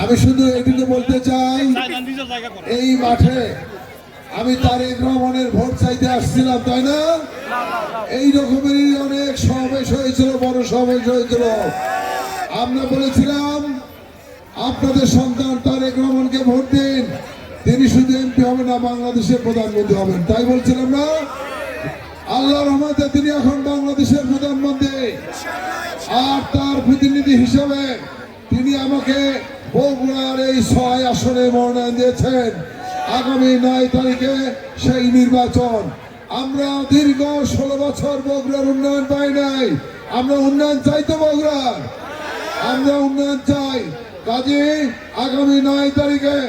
আমি শুধু এটুকু বলতে চাই, এই মাঠে আমি তারেক রহমানের ভোট চাইতে আসছিলাম, তাই না? এই রকমেরই অনেক সমাবেশ হয়েছিল, বড় সমাবেশ হয়েছিল। আমরা বলেছিলাম আপনাদের সন্তান তারেক রহমানকে ভোট দিন, তিনি শুধু এমপি হবে না, বাংলাদেশের প্রধানমন্ত্রী হবেন, তাই বলছিলাম না? আল্লাহর রহমতে তিনি এখন বাংলাদেশের প্রধানমন্ত্রী। আর তার প্রতিনিধি হিসেবে তিনি আমাকে বগুড়ার এই 6 আসনে মনোনয়ন দিয়েছেন। আগামী 9 তারিখে সেই নির্বাচন। আমরা দীর্ঘ 16 বছর বগুড়ার উন্নয়ন পাই নাই। আমরা উন্নয়ন চাই তো বগুড়ার, আমরা উন্নয়ন চাই। কাজে আগামী 9 তারিখে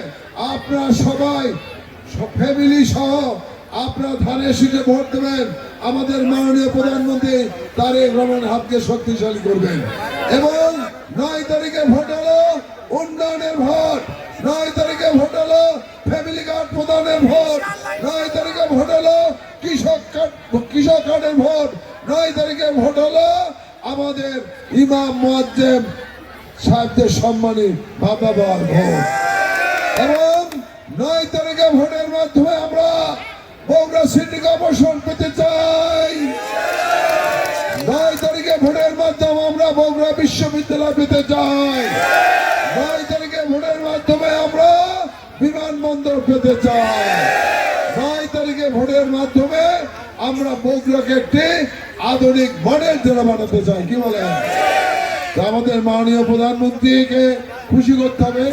আপনারা সবাই ফ্যামিলি সহ আপনারা ধানের শীষে ভোট দেবেন। আমাদের মাননীয় প্রধানমন্ত্রী তারেক রহমানের হাতকে শক্তিশালী করবেন। এবং 9 তারিখে ভোট হলো উন্নয়নের ভোট, 9 তারিখে ভোট হলো ফ্যামিলি কার্ড প্রদানের ভোট, 9 তারিখে ভোট হলো কৃষক কার্ডের ভোট, 9 তারিখে ভোট হলো আমাদের ইমাম মুয়াজ্জিম সাহেবদের সম্মানী বাবা বাবার ভোট। এবং 9 তারিখে ভোটের মাধ্যমে আমরা বগুড়া সিটি কর্পোরেশন পেতে চাই। 9 তারিখে ভোটের মাধ্যমে আমরা বগুড়া বিশ্ববিদ্যালয় পেতে চাই। 9 তারিখে ভোটের মাধ্যমে আমরা বিমানবন্দর পেতে চাই। 9 তারিখে ভোটের মাধ্যমে আমরা বগুড়াকে একটি আধুনিক মডেল জেলা বানাতে চাই। কি বলেন? আমাদের মাননীয় প্রধানমন্ত্রীকে খুশি করতে হবে।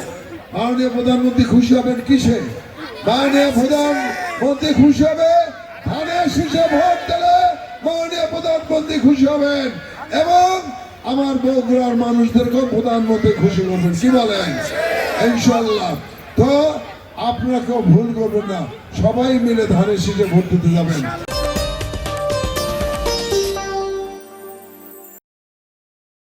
মাননীয় প্রধানমন্ত্রী খুশি হবেন কিসে? মাননীয় প্রধানমন্ত্রী খুশি হবে ধানের শীষে ভোট দিলে মাননীয় প্রধানমন্ত্রী খুশি হবেন। এবং আমার বগুড়ার মানুষদেরকেও প্রধানমন্ত্রী খুশি করবেন। কি বলেন? ইনশাল্লাহ। তো আপনারা কেউ ভুল করবেন না, সবাই মিলে ধানের শীষে ভোট দিতে যাবেন।